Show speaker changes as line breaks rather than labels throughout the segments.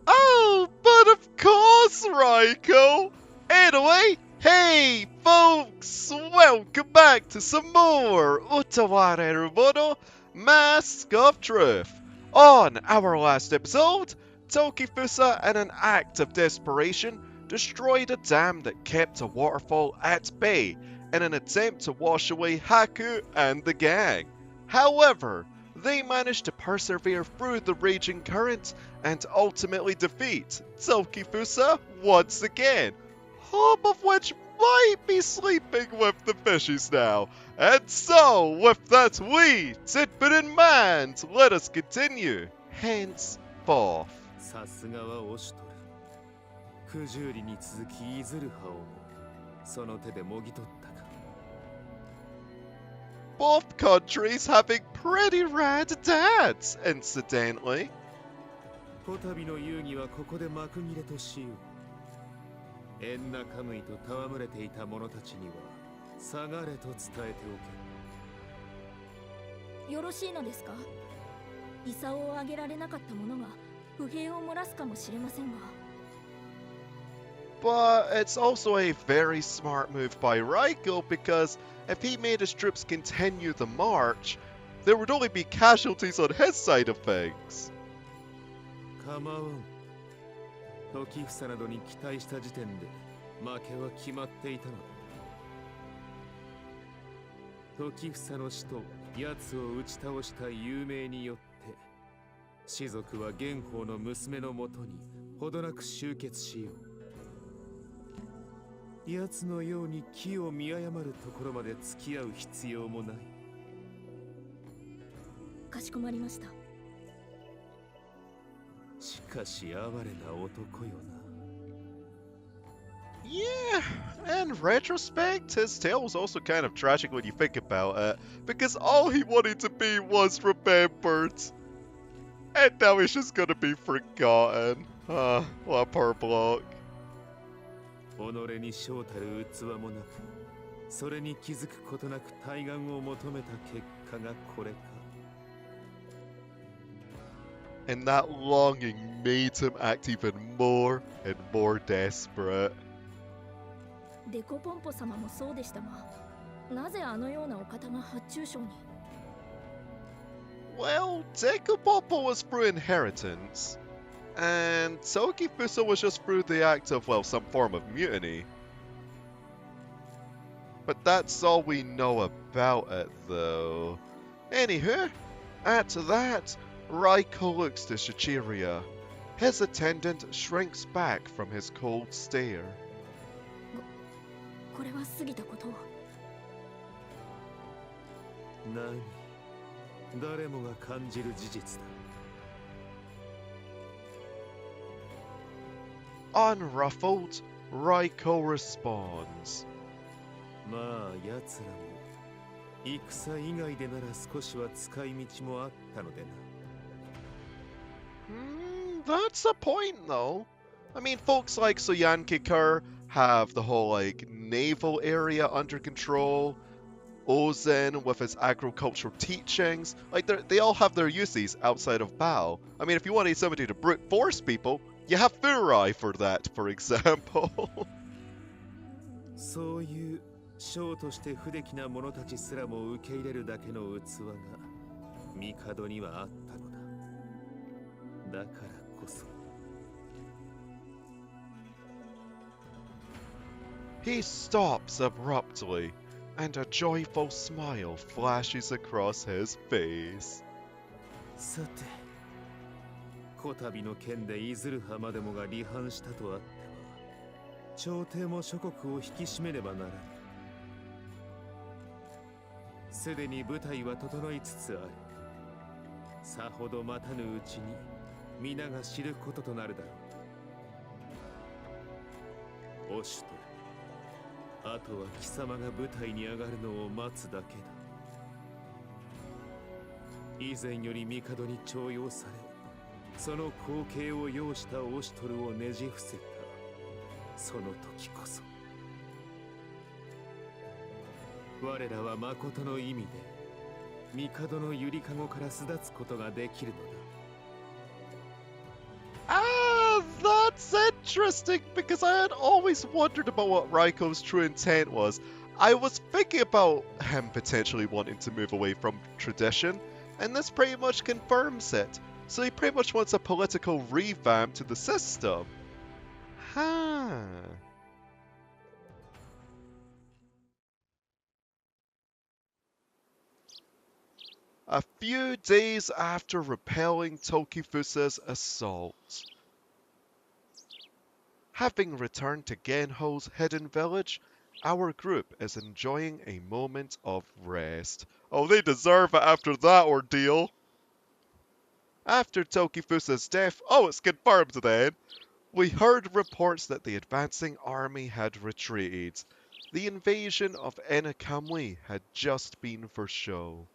Oh, but of course, Raiko! Anyway, hey folks! Welcome back to some more Utawarerumono Mask of Truth. On our last episode, Tokifusa, in an act of desperation, destroyed a dam that kept a waterfall at bay in an attempt to wash away Haku and the gang. However, they managed to persevere through the raging current and ultimately defeat Tokifusa once again, half of which might be sleeping with the fishies now. And so, with that wee tidbit in mind, let us continue henceforth.
さすがはオシュトル。九十里に続きイズルハをもその手でもぎ取ったか。
Both countries having pretty rad dads, incidentally.
こたびの遊戯はここで幕切れとしよう。エンナカムイと戯れていた者たちには下がれと伝えておけ。
よろしいのですか？功をあげられなかった者が不平を漏らすかもしれませんが。
But it's also a very smart move by Raiko, because if he made his troops continue the march, there would only be casualties on his side of things.
構わん。時房などに期待した時点で負けは決まっていたのだ。時房の死と奴を打ち倒した有名によって士族は元宝の娘のもとにほどなく集結しよう。奴のように気を見誤るところまで付き合う必要もない。
かしこまりました。
しかし哀れな男よな。
Yeah, in retrospect, his tale was also kind of tragic when you think about it, because all he wanted to be was remembered. And now he's just gonna be forgotten. What a poor bloke.
己に将たる器もなく、それに気づくことなく対岸を求めた結果がこれか。
And that longing made him act even more and more desperate.
デコポンポ様もそうでしたが、なぜあのようなお方が発注賞に？
Well, Dekupoppo was through inheritance, and Tokifusa was just through the act of, well, some form of mutiny. But that's all we know about it, though. Anywho, at that, Raiko looks to Shichiria. His attendant shrinks back from his cold stare.
これは過ぎたことを。
何？誰もが感じる事実だ。
Unruffled, Raiko responds.
まあ、奴らも戦以外でなら少しは使い道もあったのでな。
That's a point, though. I mean, folks like Soyankikar have the whole, like, naval area under control. Ozen with his agricultural teachings, like they all have their uses outside of Bao. I mean, if you wanted somebody to brute force people, you have Furai for that, for example.
そういう将として不出来な者たちすらも受け入れるだけの器が帝にはあったのだ。だからこそ。
He stops abruptly, and a joyful smile flashes across his face.
さて、こたびの件でイズルハまでもが離反したとあっては、朝廷も諸国を引き締めねばならぬ。すでに部隊は整いつつある。さほど待たぬうちに皆が知ることとなるだろう。オシュトル、あとは貴様が部隊に上がるのを待つだけだ。以前より帝に重用され、その後継を擁したオシュトルをねじ伏せたその時こそ、我らは誠の意味で帝のゆりかごから巣立つことができるのだ。
Ah, that's interesting because I had always wondered about what Raiko's true intent was. I was thinking about him potentially wanting to move away from tradition, and this pretty much confirms it. So he pretty much wants a political revamp to the system. Huh. A few days after repelling Tokifusa's assault. Having returned to Genho's hidden village, our group is enjoying a moment of rest. Oh, they deserve it after that ordeal. After Tokifusa's death, oh, it's confirmed then, we heard reports that the advancing army had retreated. The invasion of Enakamwe had just been for show.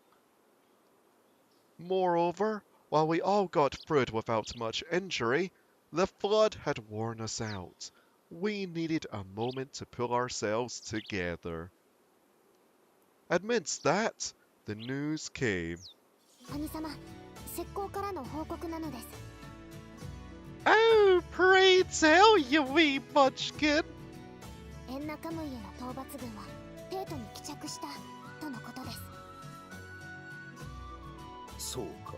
Moreover, while we all got through it without much injury, the flood had worn us out. We needed a moment to pull ourselves together. Amidst that, the news came.
兄様、石膏からの報告なのです。
Oh, pray tell, you wee munchkin!
エンナカムイへの討伐軍は帝都に帰着したとのことです。
そうか。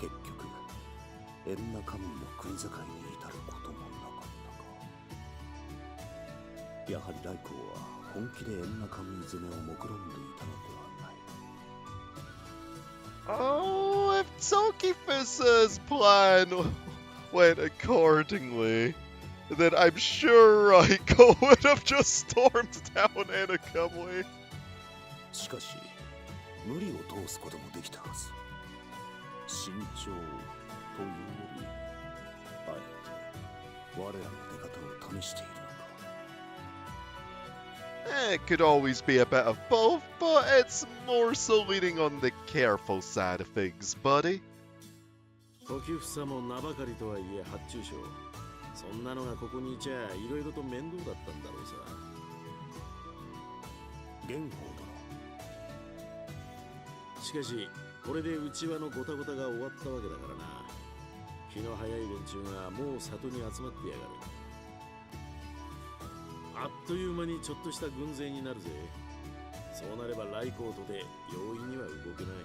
結局、エンナカムイの国境に至ることもなかったか。やはりライコは本気でエンナカムイ攻めを目論んでいたのではない。
Oh, if Tokifusa's plan went accordingly, then I'm sure Raiko would have just stormed down Enakamwe.
しかし、無理を通すこともできたはず。慎重というより、あえて我らの出方を試しているのか。
It could always be a bit of both, but it's more so leaning on the careful side of things, buddy.
時房も名ばかりとはいえ発注賞。そんなのがここにいちゃいろいろと面倒だったんだろうさ。
玄宝殿。
しかし、これで内輪のゴタゴタが終わったわけだからな。気の早い連中がもう里に集まってやがる。あっという間にちょっとした軍勢になるぜ。そうなれば来航とで容易には動けない。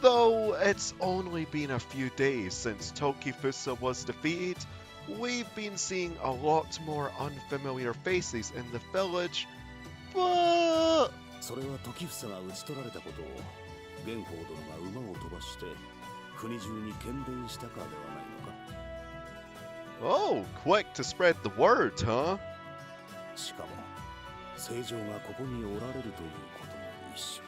Though it's only been a few days since Tokifusa was defeated, we've been seeing a lot more unfamiliar faces in the village, but...
それは時房が討ち取られたことを玄宝殿が馬を飛ばして国中に喧伝したからではないのか。
Oh, quick to spread the word, huh?
しかも聖女がここにおられるということも一緒。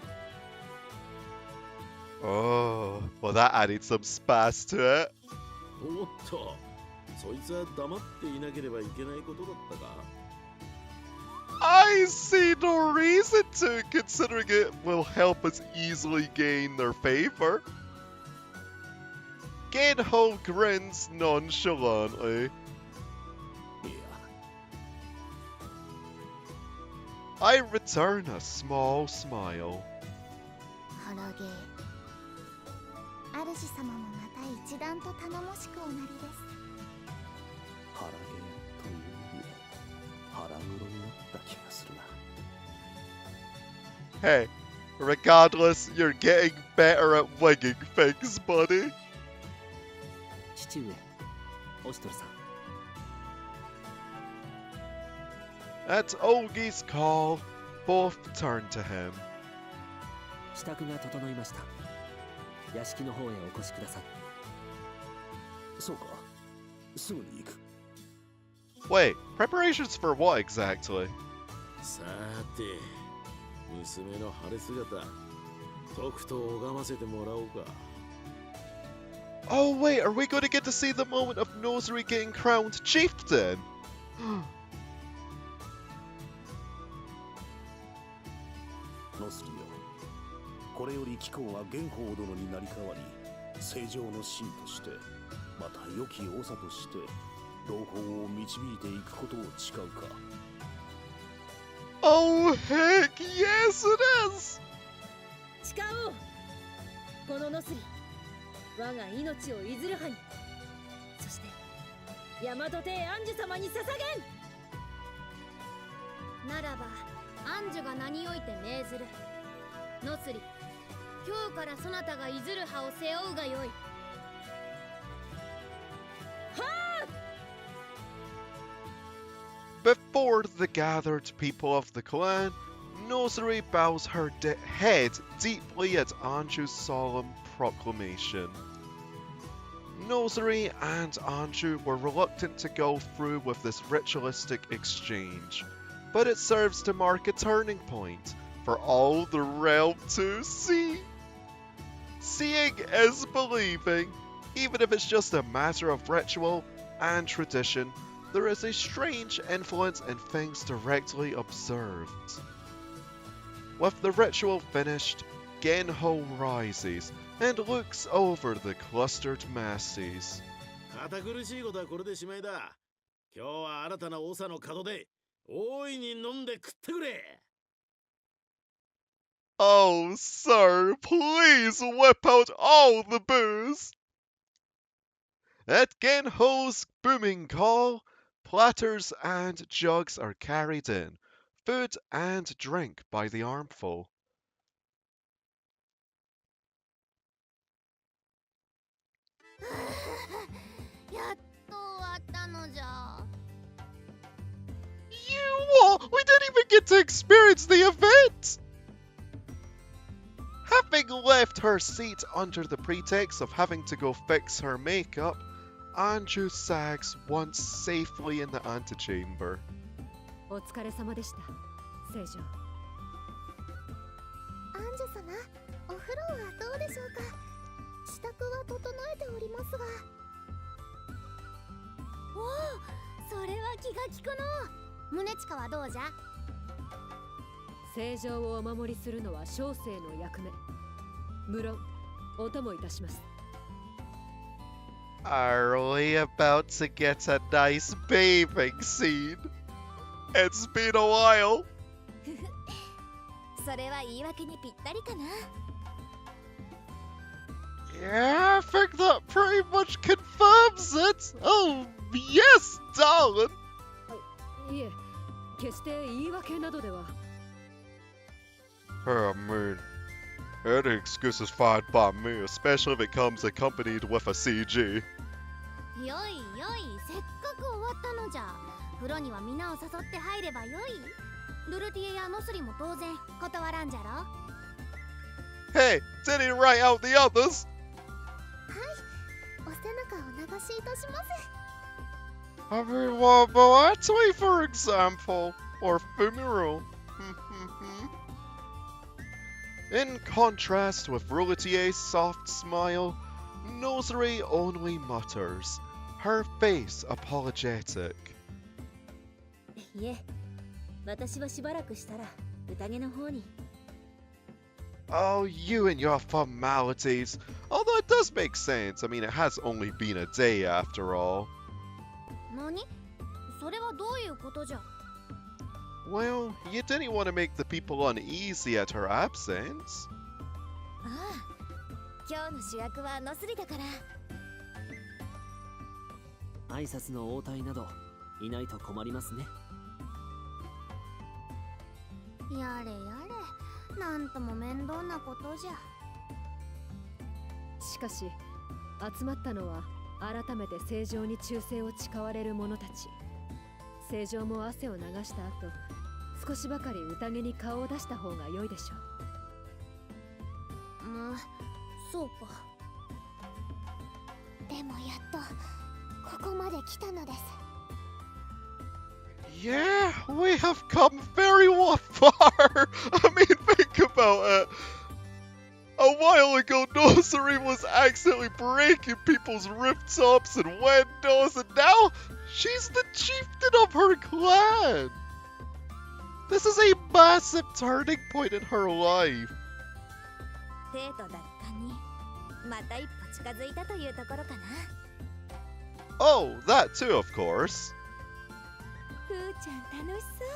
Oh, well that added some spice to it.
おっと、そいつは黙っていなければいけないことだったか。
I see no reason to, considering it will help us easily gain their favor. Genho grins nonchalantly. I return a small smile.
ハラゲー。主様もまた一段と頼もしくおなりです。
腹毛というより腹黒になった気がするな。
Hey, regardless, you're getting better at winging things, buddy.
父上、オシトルさん。
At Ogi's call, both turned to him.
支度が整いました。屋敷の方へお越しください。
そうか。すぐに行く。
Wait, preparations for what exactly?
さて、娘の晴れ姿、とくと拝ませてもらおうか。
Oh wait, are we going to get to see the moment of Nosuri getting crowned chieftain?
ノスリよ、これより貴公が玄宝殿になり代わり、正常の臣として、また良き長として、同胞を導いていくことを誓うか。
Oh heck yes it is!
誓おう。このノスリ、我が命をいずるはに、そして大和帝アンジュ様に捧げん。ならばアンジュが名において命ずる。ノスリ、今日からそなたがいずる葉を背負うがよい。
Before the gathered people of the clan, Nosuri bows her head deeply at Anju's solemn proclamation. Nosuri and Anju were reluctant to go through with this ritualistic exchange, but it serves to mark a turning point for all the realm to see. Seeing is believing, even if it's just a matter of ritual and tradition. There is a strange influence in things directly observed. With the ritual finished, Genho rises and looks over the clustered masses.
堅苦しいことはこれでしまいだ。今日は新たな長の門で大いに飲んで食ってくれ。
Oh, sir, please whip out all the booze! At Genho's booming call, platters and jugs are carried in, food and drink by the armful.
やっと終わったのじゃ。
You what? We didn't even get to experience the event! Having left her seat under the pretext of having to go fix her makeup, Anju sags once safely in the antechamber.
お疲れ様でした、聖女。
アンジュ様、お風呂はどうでしょうか。支度は整えておりますが。おお、それは気が利くの。宗近はどうじゃ。
聖女をお守りするのは小生の役目。無論、お供いたします。
Are we about to get a nice bathing scene? It's been a while.
それは言い訳にぴったりかな。
Yeah, I think that pretty much confirms it. Oh, yes, darling.
いえ、決して言い訳などでは。
I mean, any excuse is fine by me, especially if it comes accompanied with a CG.
よいよい、せっかく終わったのじゃ。風呂には皆を誘って入ればよい。ドルティエやノスリも当然断らんじゃろ。
Hey, did he write out the others?
はい、お背中を流しいたします。
I mean, what about Atui, for example? Or Fumiro? In contrast with Rouletier's soft smile, Nosuri only mutters, her face apologetic.
いえ、私はしばらくしたら宴の方に。
Oh, you and your formalities. Although it does make sense. I mean, it has only been a day after all.
何？それはどういうことじゃ。
Well, you didn't want to make the people uneasy at her absence.
ああ、今日の主役はノスリだから。
挨拶の応対などいないと困りますね。
やれやれ、なんとも面倒なことじゃ。
しかし、集まったのは改めて正常に忠誠を誓われる者たち。正常も汗を流した後、少しばかり宴に顔を出した方が良いでしょう。
そうか。でもやっとここまで来たのです。
Yeah, we have come very far. I mean, think about it. A while ago, Nosuri was accidentally breaking people's rooftops and windows, and now she's the chieftain of her clan. This is a massive turning point in her life.
デートだったに、また一歩近づいたというところかな。
Oh, that too, of course.
ふーちゃん楽しそう。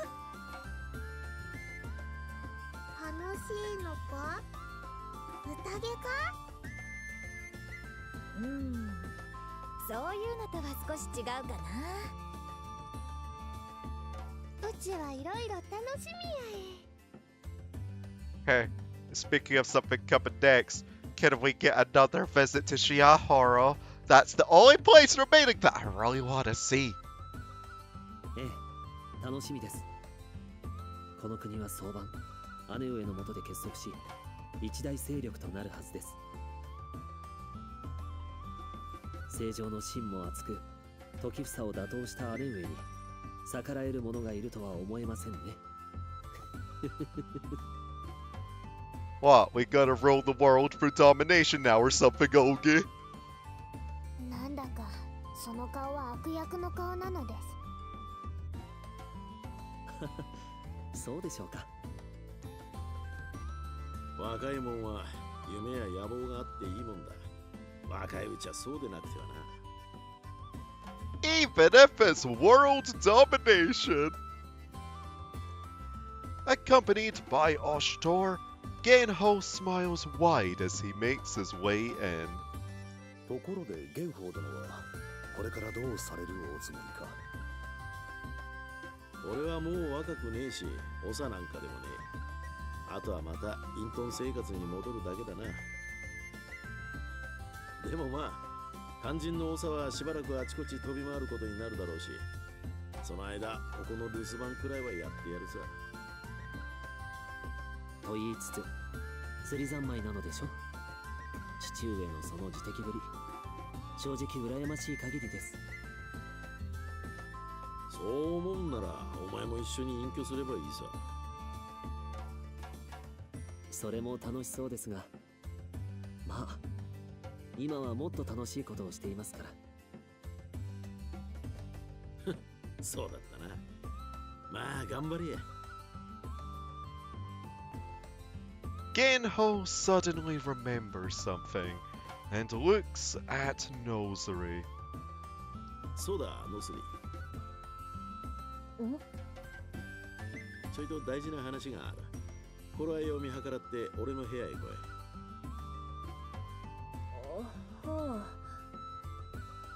楽しいのか？宴か？そういうのとは少し違うかな。うちはいろいろ楽しみや
Hey, speaking of something coming next, can we get another visit to Shiahara? That's the only place remaining that I really want to see.
ええ、楽しみです。この国は早晩姉上の下で結束し一大勢力となるはずです。正常の芯も厚く時房を打倒した姉上に逆らえる者がいるとは思えませんね。
What, we gotta rule the world for domination now or something, Olgie?
なんだかその顔は悪役の顔なのです。
そうでしょうか。
若いもんは夢や野望があっていいもんだ。若いうちはそうでなくてはな。
Even if it's world domination. Accompanied by Oshtor, Genho smiles wide as he makes his way in.
ところでゲンホー殿はこれからどうされるおつもりか。
俺はもう若くねえし長なんかでもねえ。あとはまた隠遁生活に戻るだけだな。でもまあ肝心の長はしばらくあちこち飛び回ることになるだろうし、その間ここの留守番くらいはやってやるさ。
と言いつつ釣り三昧なのでしょ。父上のその自適ぶり、正直羨ましい限りです。
そう思うんならお前も一緒に隠居すればいいさ。
それも楽しそうですが、まあ今はもっと楽しいことをしていますから。
そうだったな。まあ頑張れや。
Genho suddenly remembers something and looks at Nosuri.
そうだ、ノスリ。ちょいと大事な話がある。頃合いを見計らって俺の部屋へ来い。
は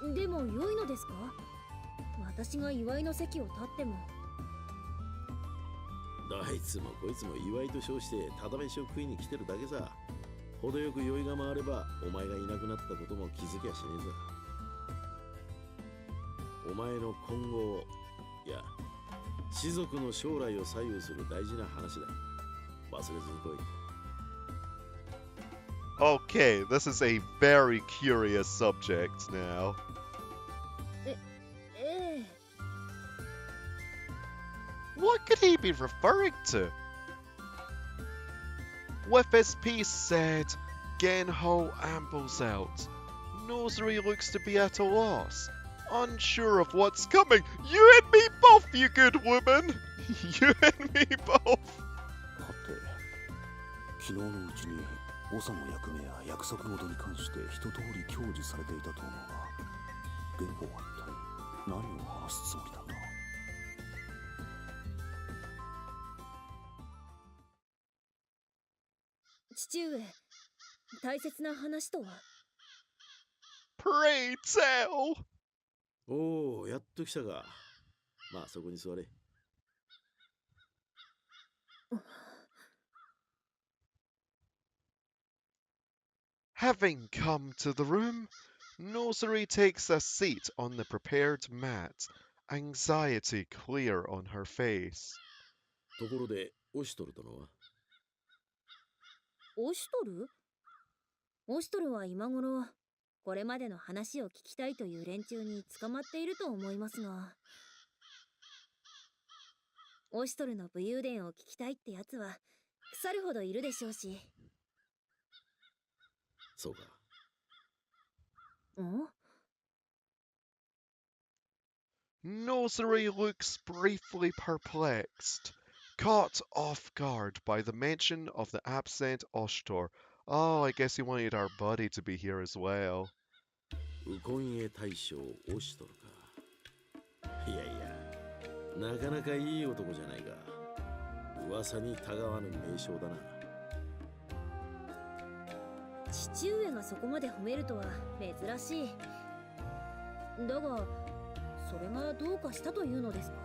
あ。でも良いのですか？私が祝いの席を立っても。
どいつもこいつも祝いと称してただ飯を食いに来てるだけさ。程よく酔いが回ればお前がいなくなったことも気づきゃしねえさ。お前の今後、いや士族の将来を左右する大事な話だ。忘れずに来い。
Okay, this is a very curious subject now. What could he be referring to? With his piece said, Genho ambles out. Nosuri looks to be at a loss, unsure of what's coming. You and me both, you good woman! You and me both!
はて、昨日のうちに長の役目や約束事に関して一通り享受されていたと思うが、ゲンホーは一体何を話すつもりだな。
父上、大切な話とは？
Pray tell!
おお、やっと来たか。まあそこに座れ。
Having come to the room, Nosuri takes a seat on the prepared mat, anxiety clear on her face.
ところで、オシトル殿は？
オシトル？オシトルは今頃、これまでの話を聞きたいという連中に捕まっていると思いますが、オシトルの武勇伝を聞きたいってやつは腐るほどいるでしょうし。
そうか。
Nosuri looks briefly perplexed, caught off guard by the mention of the absent Oshtor. Oh, I guess he wanted our buddy to be here as well.
ウコンエ大将オシトルか。いやいや、なかなかいい男じゃないか。噂にたがわぬ名称だな。
父上がそこまで褒めるとは珍しい。だがそれがどうかしたというのですか？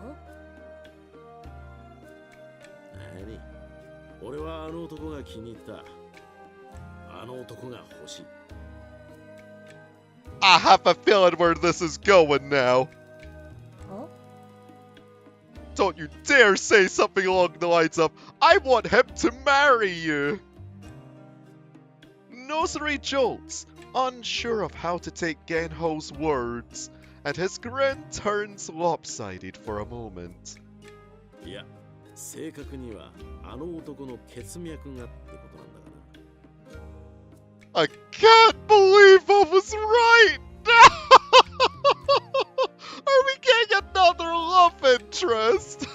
何？俺はあの男が気に入った。あの男が欲しい。
I have a feeling where this is going now.
Huh?
Don't you dare say something along the lines of, I want him to marry you! Nosuri jolts, unsure of how to take Genho's words, and his grin turns lopsided for a moment.
いや、正確にはあの男の血脈がってことなんだがな。
I can't believe I was right! Are we getting another love interest?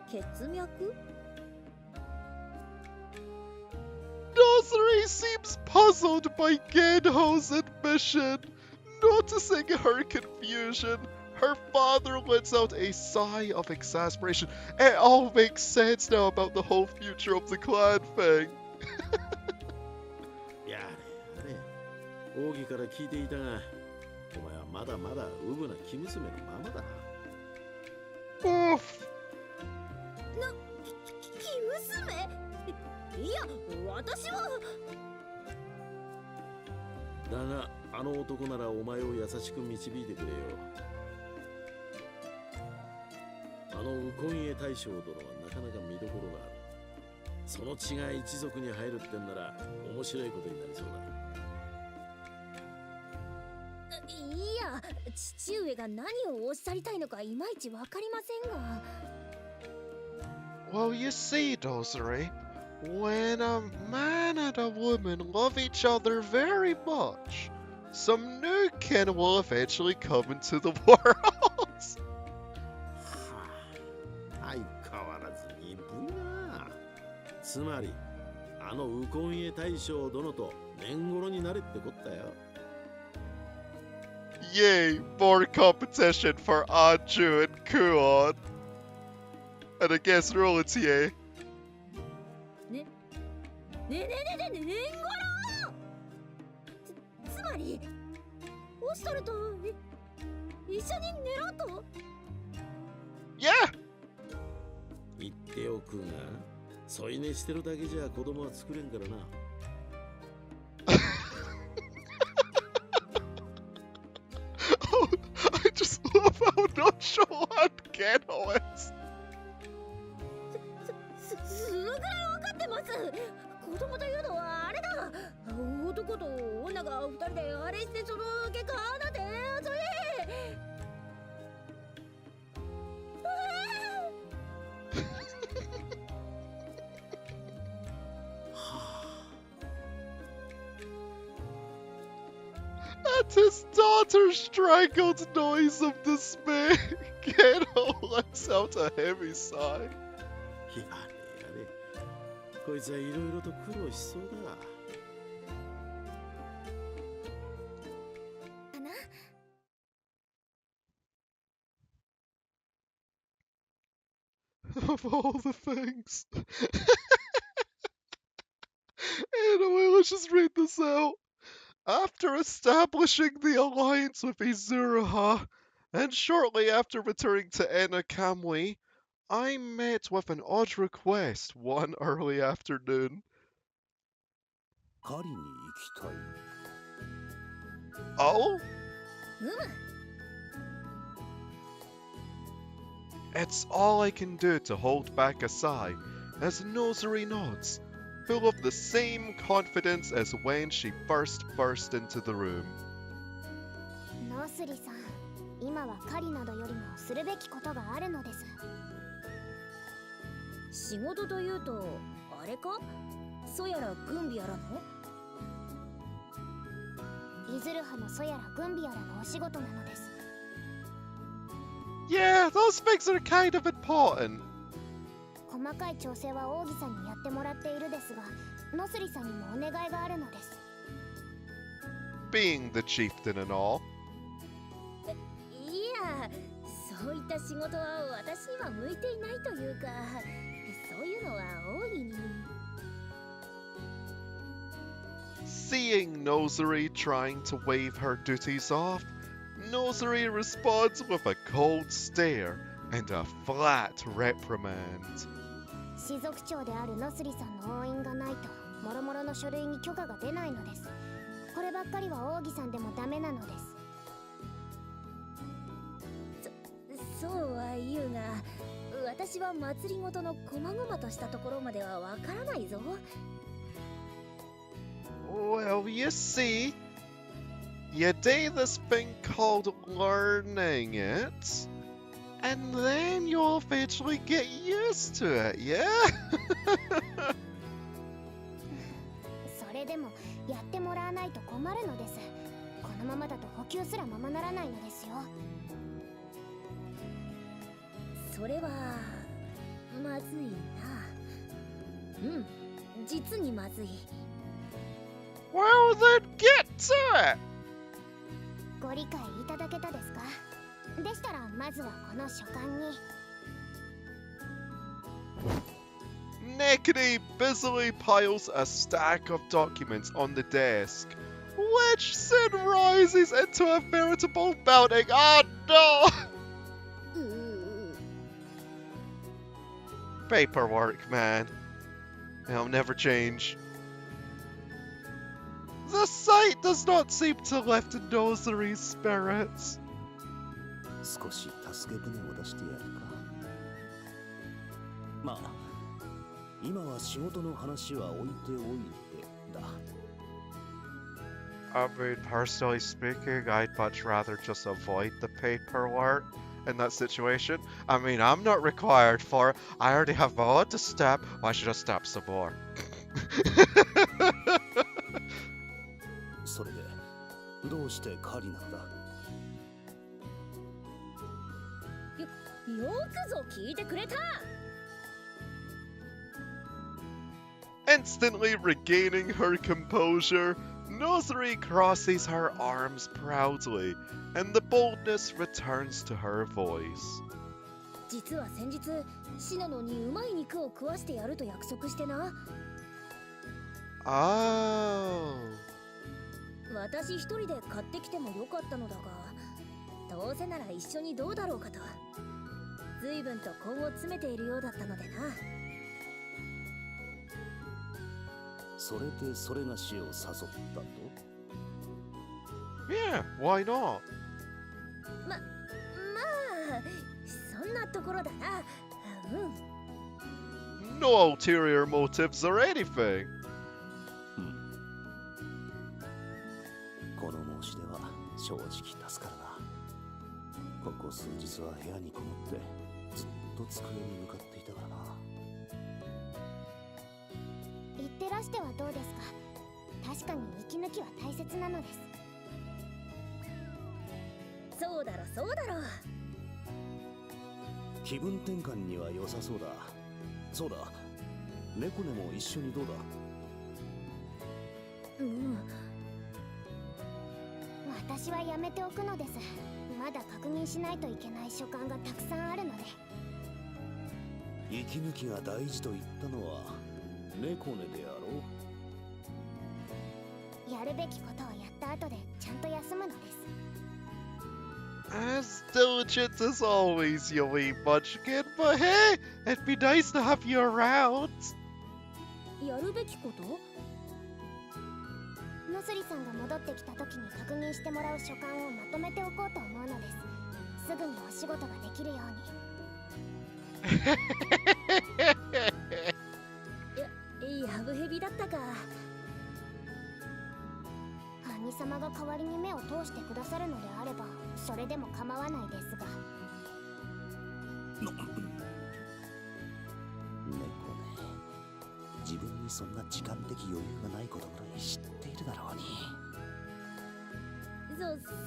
血脈？
Nosuri seems puzzled by Genho's admission. Noticing her confusion, her father lets out a sigh of exasperation. It all makes sense now about the whole future of the clan thing.
いやあれ王義から聞いていたが、お前はまだまだウブな生娘のままだ。
Oof.
生娘？いや、私は。
だがあの男ならお前を優しく導いてくれよ。あのウコンエ大将殿はなかなか見どころがある。その血が一族に入るってんなら面白いことになりそうだ。
いや、父上が何をおっしゃりたいのかいまいちわかりませんが。
Well, you see, Nosuri, when a man and a woman love each other very much, some new kin will eventually come into the world.
相変わらず鈍いな。つまりあのウコンエ大将殿と年頃になれってこったよ。
Yay, more competition for Anju and Kuon. And I guess Roletier.
ね年頃！つまりオシトルと一緒に寝ろと？
Yeah!
言っておくが、添い寝してるだけじゃ子供は作れんからな。
Oh, I just love how nonchalant Genho is.
すぐらい分かってます。子供というのはあれだ。男と女が二人であれしてその結果なんてそれ。
At his daughter's strangled noise of dismay, Genho lets out a heavy sigh.
やれやれ、こいつはいろいろと苦労しそうだ。
Of all the things. Anyway, let's just read this out. After establishing the alliance with Izuruha, and shortly after returning to Enakamwe, I met with an odd request one early afternoon.
狩りに行きたい。
Oh?
うむ。
It's all I can do to hold back a sigh as Nosuri nods, full of the same confidence as when she first burst into the room.
ノスリさん、今は狩りなどよりもするべきことがあるのです。
仕事というとあれか？そやら軍備やらの？
イズルハのそやら軍備やらのお仕事なのです。
Yeah, those things are kind of important.
細かい調整は王儀さんにやってもらっているですが、ノスリさんにもお願いがあるのです。
Being the chieftain and all.
いや、そそういった仕事は私には向いていないというか、そういうのは大いに。
Seeing Nosuri trying to wave her duties off, Nosuri responds with a cold stare and a flat reprimand.
士族長であるノスリさんの応援がないと諸々の書類に許可が出ないのです。こればっかりは王儀さんでもダメなのです。
そうは言うが、私は祭りごとの細々としたところまではわからないぞ。
Well, you see, you do this thing called learning it, and then you'll eventually get used to it, yeah?
それでもやってもらわないと困るのです。このままだと補給すらままならないのですよ。
それはまずいな。うん、実にまずい。
Well, then get to it!
ご理解いただけたですか？でしたらまずはこの書簡に。
Nekone busily piles a stack of documents on the desk, which soon rises into a veritable mountain. Oh no! Paperwork, man. It'll never change. The sight does not seem to lift Nosuri's spirits.
少し助け舟を出してやるか。まあ、今は仕事の話は置いておいてだ。
I mean, personally speaking, I'd much rather just avoid the paperwork in that situation. I mean, I'm not required for it. I already have my own to step. Why should I step some more?
それで、どうして狩りなんだ？
よくぞ聞いてくれた。
Instantly regaining her composure, Nosuri crosses her arms proudly, and the boldness returns to her voice.
実は先日、シノノにうまい肉を食わしてやると約束してな。
Oh.
私一人で買ってきてもよかったのだが、どうせなら一緒にどうだろうかと。随分と根を詰めているようだったのでな。
それでそれがしを誘ったと？
Yeah, why not?
まあ、そんなところだな。
No ulterior motives or anything.
この申し出は正直助かるな。ここ数日は部屋にこもってずっと机に向かっていたからな。
言ってらしてはどうですか？確かに息抜きは大切なのです。
そうだろそうだろ。
気分転換には良さそうだ。そうだ、猫根も一緒にどうだ？
私はやめておくのです。まだ確認しないといけない書簡がたくさんあるので。
息抜きが大事と言ったのは猫根であろう。
やるべきことをやった後でちゃんと休むのです。
As diligent as always, you wee munchkin, but hey, it'd be nice to have you around.
やるべきこと？
ノスリさんが戻ってきた時に確認してもらう書簡をまとめておこうと思うのです。すぐにお仕事ができるように。
やぶへびだったか。
兄様が代わりに目を通してくださるのであればそれでも構わないですが。
猫ね、自分にそんな時間的余裕がないことぐらい知っているだろうに。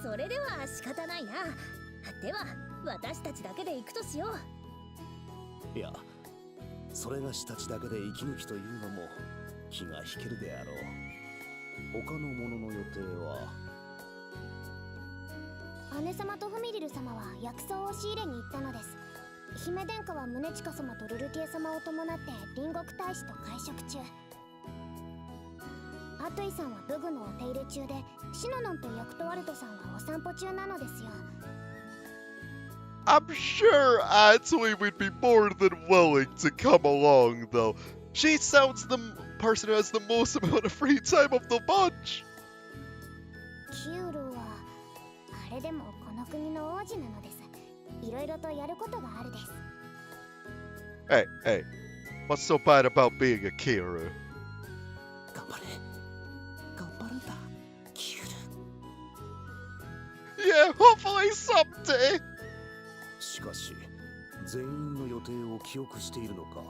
それでは仕方ないな。では私たちだけで行くとしよ
う。いや、それがしたちだけで息抜きというのも気が引けるであろう。他の者の予定は？
姉様とフミリル様は薬草を仕入れに行ったのです。姫殿下は宗近様とルルティエ様を伴って隣国大使と会食中。アトイさんは武具のお手入れ中で、シノノンとヤクトワルトさんはお散歩中なのですよ。
I'm sure Atoi would be more than willing to come along, though. She sounds the person who has the most amount of free time of the bunch.
キュールはあれでもこの国の王子なのです。いろいろとやることがあるです。
Hey, what's so bad about being a Kiru?
頑張れ。頑張るんだ、キュール。
Yeah, hopefully someday.
しかし、全員の予定を記憶しているのか。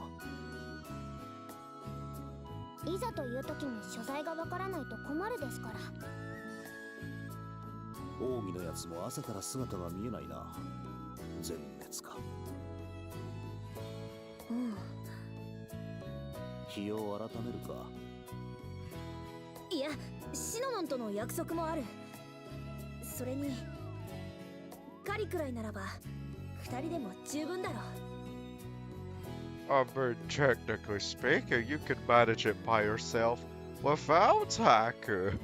いざという時に所在がわからないと困るですから。
近江のやつも朝から姿が見えないな。全滅か。
うん。
日を改めるか。
いや、シノノンとの約束もある。それにカリくらいならば二人でも十分だろう。
But technically speaking, you can manage it by yourself without Haku.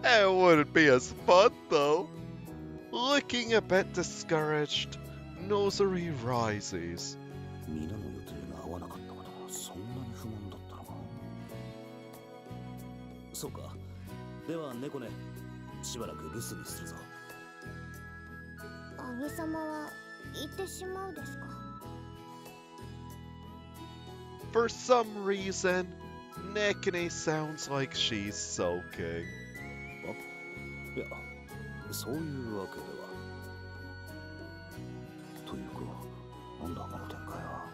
It wouldn't be as fun though. Looking a bit discouraged, Nosuri rises.
皆の予定が合わなかったから、そんなに不満だったのか。そうか。ではネコネ、しばらく留守にするぞ。
兄様は行ってしまうですか。
For some reason, Nekone sounds like she's sulking.
いや、そういうわけでは。というか、なんだこの展開は。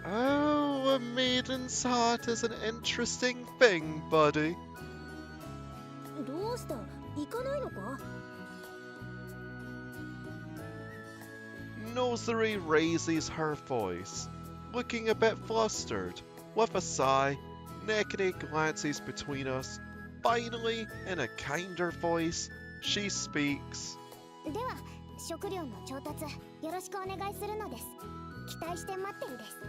Oh, a maiden's heart is an interesting thing, buddy.
どうした？行かないのか？
Nosuri raises her voice, looking a bit flustered. With a sigh, Nekone glances between us. Finally, in a kinder voice, she speaks.
では、食料の調達よろしくお願いするのです。期待して待ってるです。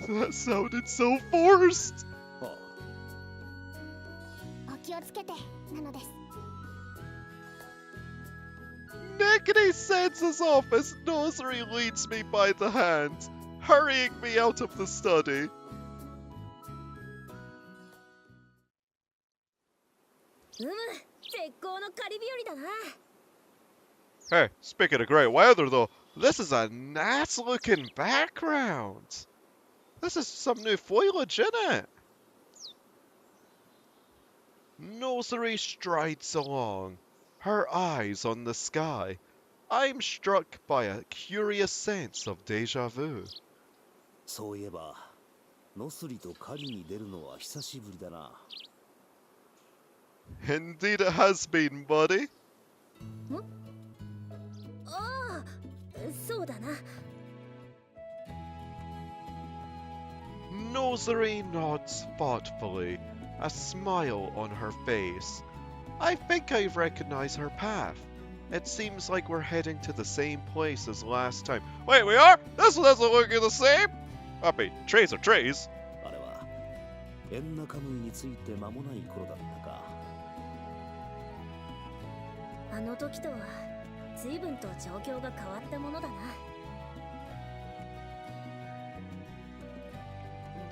That sounded so forced.
お気をつけてなのです。
Nekone sends us off as Nosuri leads me by the hand, hurrying me out of the study.
絶好の狩り日和だな。
Hey, speaking of great weather though, this is a nice looking background. This is some new foliage, isn't it? Nosuri strides along, her eyes on the sky. I'm struck by a curious sense of déjà vu.
そういえば、ノスリと狩りに出るのは久しぶりだな。
Indeed it has been, buddy.
ああ、そうだな。
Nosuri nods thoughtfully, a smile on her face. I think I recognize her path. It seems like we're heading to the same place as last time. Wait, we are? This doesn't look the same. I mean, trees are trees.
あれは、エンナカムイについて間もない頃だったか。
あの時とは随分と状況が変わったものだな。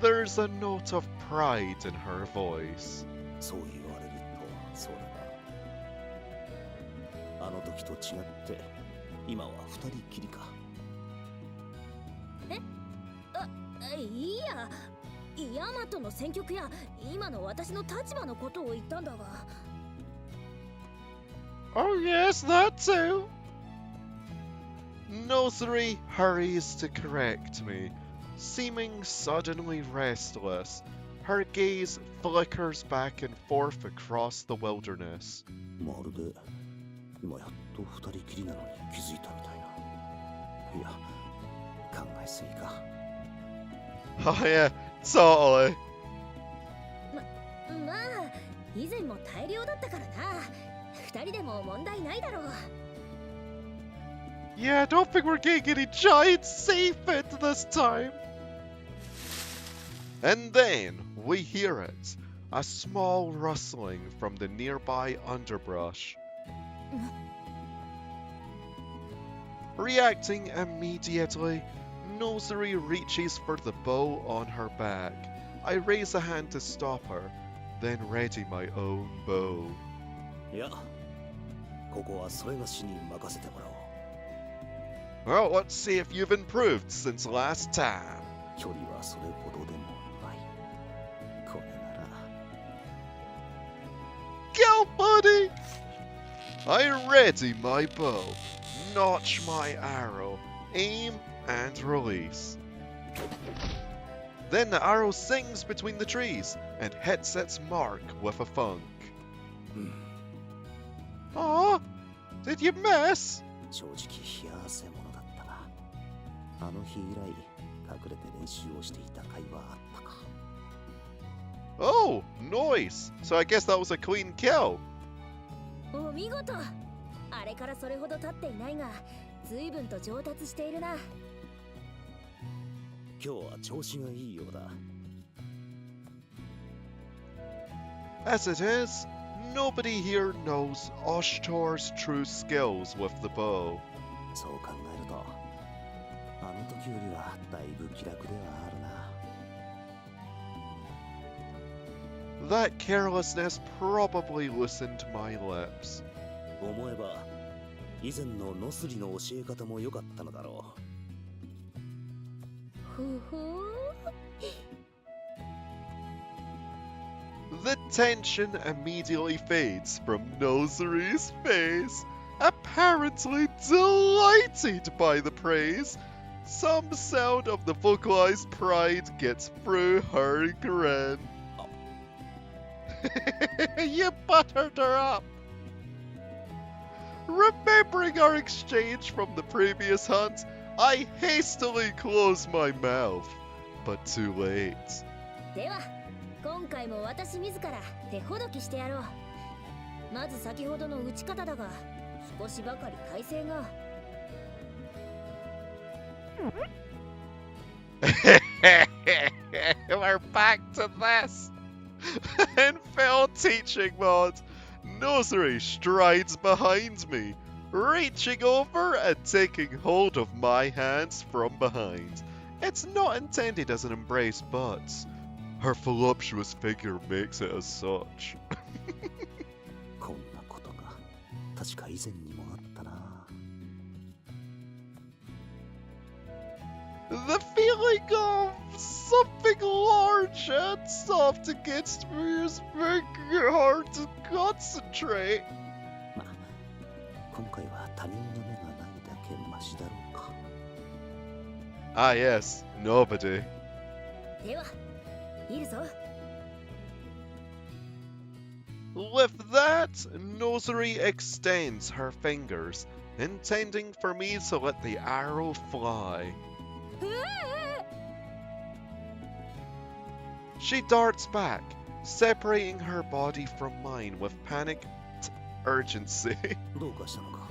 There's a note of pride in her voice.
そう言われるとそうだな。あの時と違って今は二人きりか。
いや、ヤマトの戦局や今の私の立場のことを言ったんだが。
Oh yes, that too. Nosuri hurries to correct me, seeming suddenly restless. Her gaze flickers back and forth across the wilderness.
まるで今やっと二人きりなのに気づいたみたいな。いや、考えすぎか。
Oh yeah, totally.
まあ以前も大量だったからな。二人でも問題ないだろう。
Yeah, I don't think we're getting any giant sea fit this time. And then we hear it, a small rustling from the nearby underbrush. Reacting immediately, Nosuri reaches for the bow on her back. I raise a hand to stop her, then ready my own bow.
いや、ここはそれがしに任せてもらおう。
Well, let's see if you've improved since last time.
距離はそれほどでもない。これなら。
Go, buddy! I ready my bow, notch my arrow, aim and release. Then the arrow sings between the trees and hits its mark with a thunk. Aw, did you miss?
正直冷や汗ものだったな。あの日以来隠れて練習をしていた甲斐はあったか。
Oh, nice. So I guess that was a clean kill.
お見事。あれからそれほど経っていないが、随分と上達しているな。
今日は調子がいいようだ。
As it is, nobody here knows Oshtor's true skills with the bow.
そう考えると、あの時よりはだいぶ気楽ではあるな。
That carelessness probably loosened my lips.
思えば、以前のノスリの教え方も良かったのだろう。
ほほ
The tension immediately fades from Nosuri's face, apparently delighted by the praise. Some sound of the vocalized pride gets through her grin. You buttered her up. Remembering our exchange from the previous hunt, I hastily close my mouth, but too late.
では今回も私自ら手ほどきしてやろう。まず先ほどの打ち方だが、少しばかり体勢が。
We're back to this. In Phil teaching mode, Nosuri strides behind me, reaching over and taking hold of my hands from behind. It's not intended as an embrace, but her voluptuous figure makes it as such.
こんなことが確か以前にもあったな。
The feeling of something large and soft against me is making it hard to concentrate.
まあ、今回は他人の目がないだけマシだろうか。
Ah yes, nobody.
では、いるぞ。
With that, Nosuri extends her fingers, intending for me to let the arrow fly. She darts back, separating her body from mine with panicked urgency.
どうかしたのか。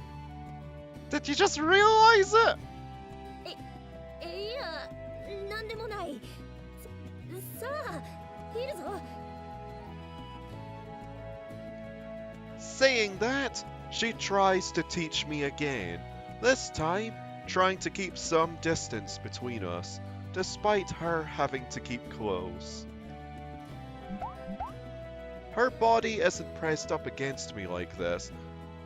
Did you just realize it?
いや、なんでもない。さあ、いるぞ。
Saying that, she tries to teach me again, this time trying to keep some distance between us, despite her having to keep close. Her body isn't pressed up against me like this,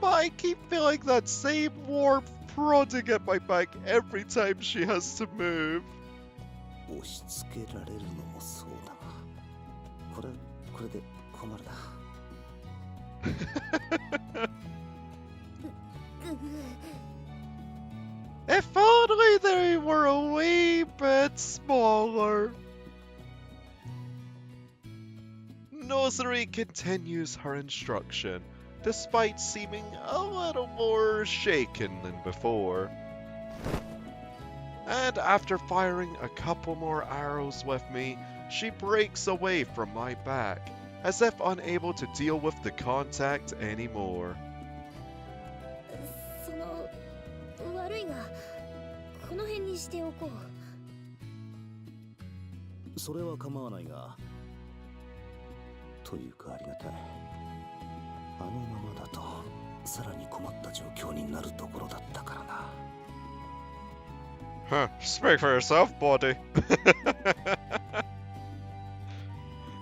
but I keep feeling that same warmth prodding at my back every time she has to move.
押し付けられるのもそうだが、これで困るな。
If only they were a wee bit smaller. Nosuri continues her instruction, despite seeming a little more shaken than before. And after firing a couple more arrows with me, she breaks away from my back as if unable to deal with the contact anymore.
その悪いがこの辺にしておこう。
それは構わないが、というかありがたい。あのままだとさらに困った状況になるところだったからな。
Huh, speak for yourself, buddy.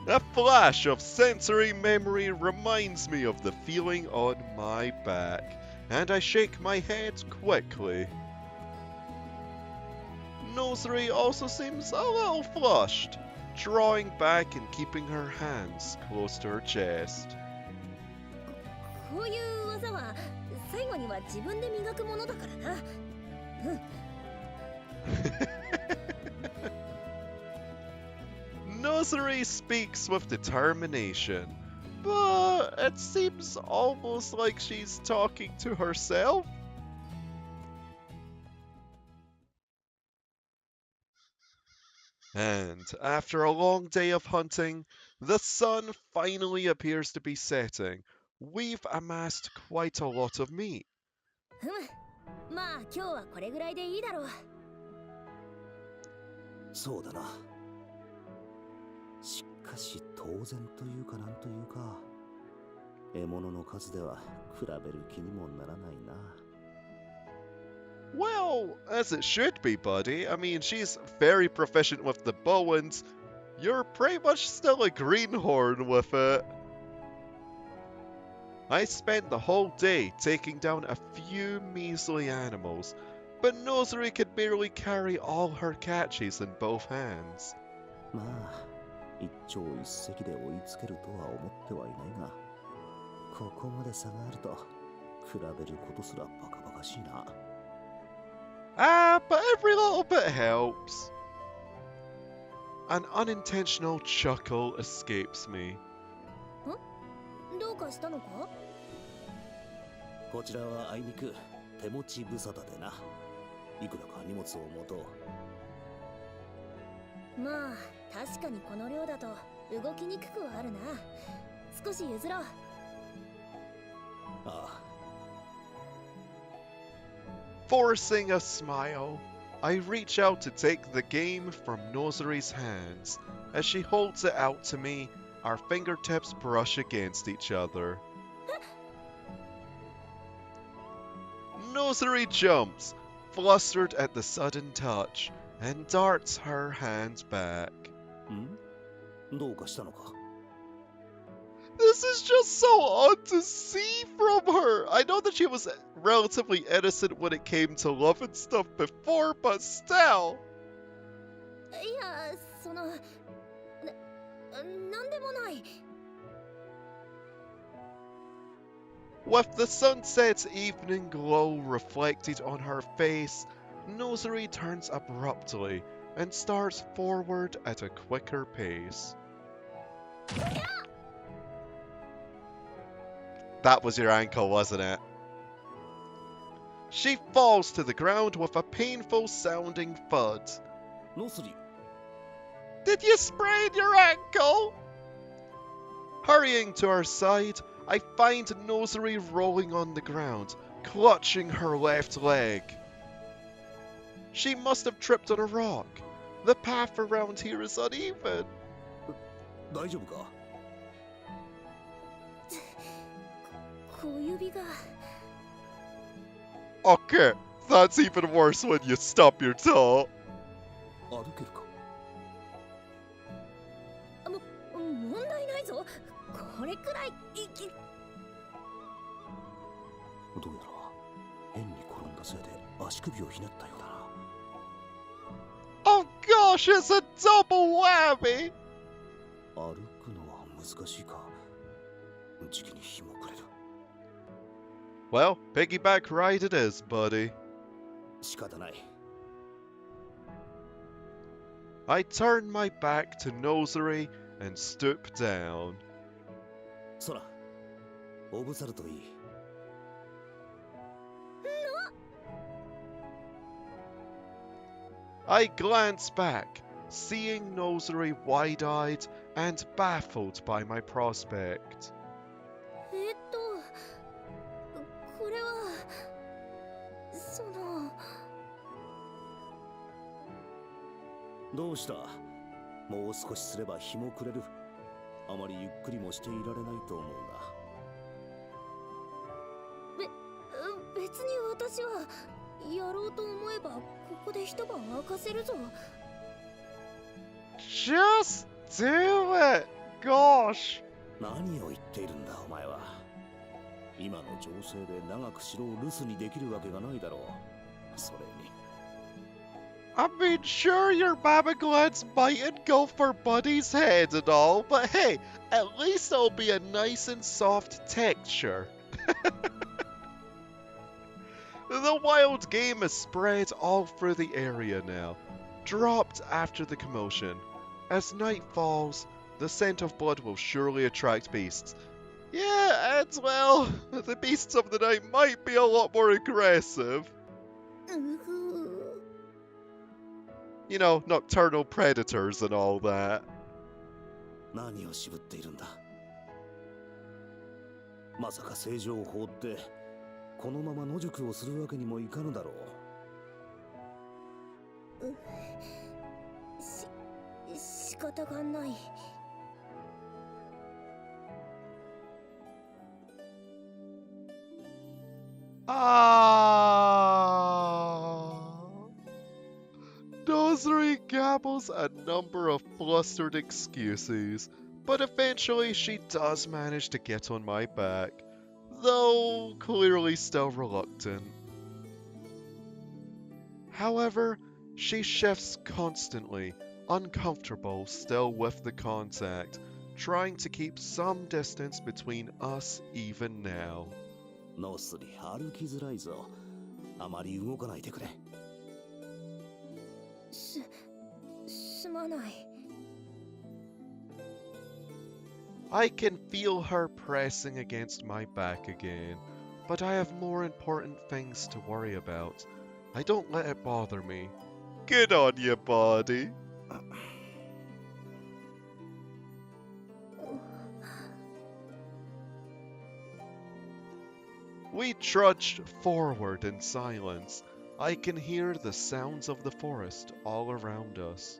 A flash of sensory memory reminds me of the feeling on my back, and I shake my head quickly. Nosuri also seems a little flushed, drawing back and keeping her hands close to her chest.
こういう技は最後には自分で磨くものだからな。うん。
Nosuri speaks with determination, but it seems almost like she's talking to herself. And after a long day of hunting, the sun finally appears to be setting. We've amassed quite a lot of meat.
ふむ。まあ今日はこれぐらいでいいだろう。
そうだな。しかし当然というかなんというか、獲物の数では比べる気にもならないな。
Well, as it should be, buddy. I mean, she's very proficient with the bow, and you're pretty much still a greenhorn with it. I spent the whole day taking down a few measly animals, but Nosuri could barely carry all her catches in both hands.
まあ、一朝一夕で追いつけるとは思ってはいないが、ここまで差があると比べることすらバカバカしいな。
Ah, but every little bit helps. An unintentional chuckle escapes me.
どうかしたのか？
こちらはあいにく手持ち無沙汰でな。いくらか荷物を持とう。
まあ確かにこの量だと動きにくくはあるな。少し譲ろう。
ああ。
Forcing a smile, I reach out to take the game from Nosuri's hands. As she holds it out to me, our fingertips brush against each other. Nosuri jumps, flustered at the sudden touch, and darts her hands back.
どうかしたのか?
This is just so odd to see from her. I know that she was relatively innocent when it came to love and stuff before, but still.
いや、その、なんでもない。
With the sunset's evening glow reflected on her face, Nosuri turns abruptly and starts forward at a quicker pace. That was your ankle, wasn't it? She falls to the ground with a painful sounding thud.
Nosuri.
Did you sprain your ankle? Hurrying to her side, I find Nosuri rolling on the ground, clutching her left leg. She must have tripped on a rock. The path around here is uneven.
大丈夫か?
小指が。
Okay, that's even worse when you stub your toe.
歩けるか?
問題ないぞ。これくらい息。
どうやら変に転んだせいで足首をひねったようだな。
Oh gosh, it's a double whammy!
歩くのは難しいか。じきに日も暮れる。
Well, piggyback ride it is, buddy.
仕方ない。
I turn my back to Nosuri and stoop down.
そら、おぶさるといい。
I glance back, seeing Nosuri wide-eyed and baffled by my prospect.
これは
どうした？もう少しすれば日も暮れる。あまりゆっくりもしていられないと思うが。
別に私はやろうと思えばここで一晩明かせるぞ。
Just do it! Gosh!
何を言っているんだお前は。今の情勢で長く城を留守にできるわけがないだろう。それに。
I mean, sure, your mamaglads mightn't go for Buddy's head and all, but hey, at least it'll be a nice and soft texture. The wild game is spread all through the area now, dropped after the commotion. As night falls, the scent of blood will surely attract beasts. Yeah, and well, the beasts of the night might be a lot more aggressive. You know, nocturnal predators and all that.
何を渋っているんだ。まさか政情を放ってこのまま野宿をするわけにもいかぬだろう。
仕方がない。
Nosuri gabbles a number of flustered excuses, but eventually she does manage to get on my back, though clearly still reluctant. However, she shifts constantly, uncomfortable still with the contact, trying to keep some distance between us even now.
ノスリ歩きづらいぞ。あまり動かないでくれ。
すまない。
I can feel her pressing against my back again, but I have more important things to worry about. I don't let it bother me. Good on you, body. We trudged forward in silence. I can hear the sounds of the forest all around us.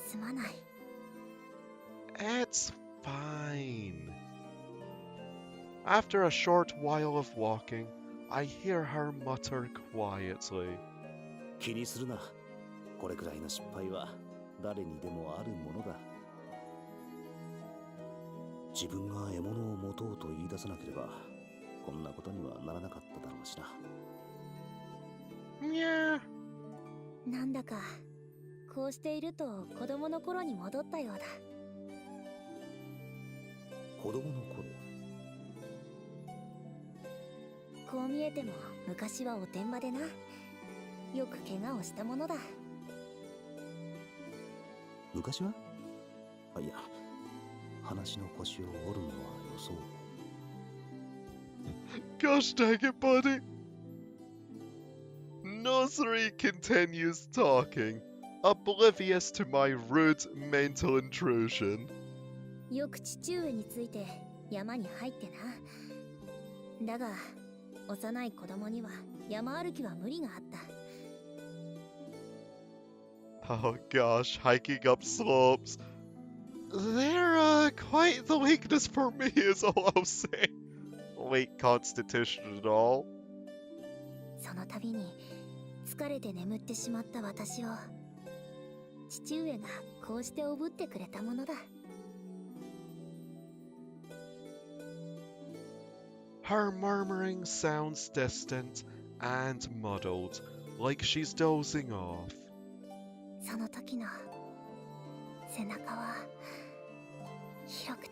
すまない。
It's fine. After a short while of walking, I hear her mutter quietly.
気にするな。これくらいの失敗は誰にでもあるものだ。自分が獲物を持とうと言い出さなければ、こんなことにはならなかっただろうしな。
Yeah.
なんだかこうしていると子供の頃に戻ったようだ。
子供の頃。
こう見えても昔はおてんばでな。よく怪我をしたものだ。
昔は？あ、いや、話の腰を折るのは予想。
Gosh dang it, buddy. Nosuri continues talking, oblivious to my rude mental intrusion.
よく父上について山に入ってな。だが幼い子供には山歩きは無理があった。
Oh gosh, hiking up slopes. They're quite the weakness for me is all I'll say. Weak constitution and all.
その度に疲れて眠ってしまった私を父上がこうしておぶってくれたものだ。
Her murmuring sounds distant and muddled, like she's dozing off.
その時の背中は広くて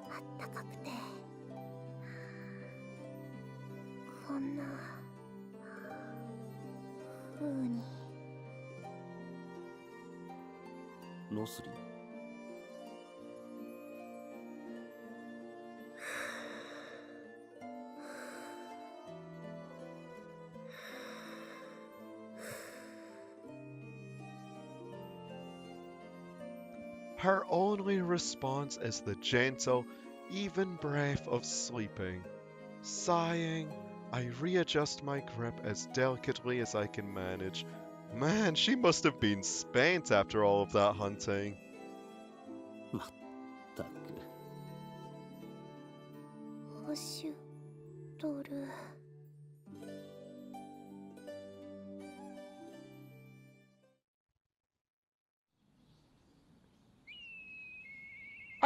あったかくて、こんな風に。
ノスリ。
Her only response is the gentle, even breath of sleeping. Sighing, I readjust my grip as delicately as I can manage. Man, she must have been spent after all of that hunting.
まったく。
オシュトル。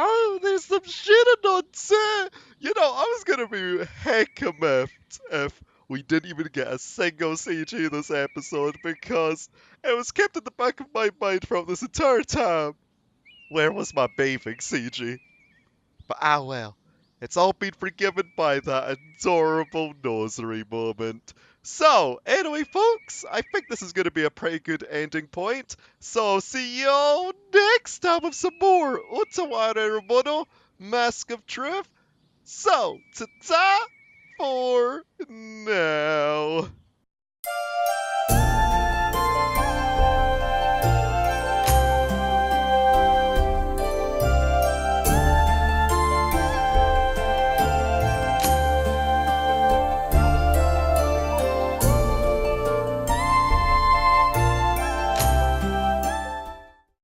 Oh, there's some shit on too! You know, I was gonna be hecka miffed if we didn't even get a single CG this episode because it was kept in the back of my mind from this entire time. Where was my bathing CG? But ah well, it's all been forgiven by that adorable Nosuri moment. So, anyway folks, I think this is going to be a pretty good ending point. So, see y'all next time with some more Utawarerumono, Mask of Truth. So, ta-ta for now.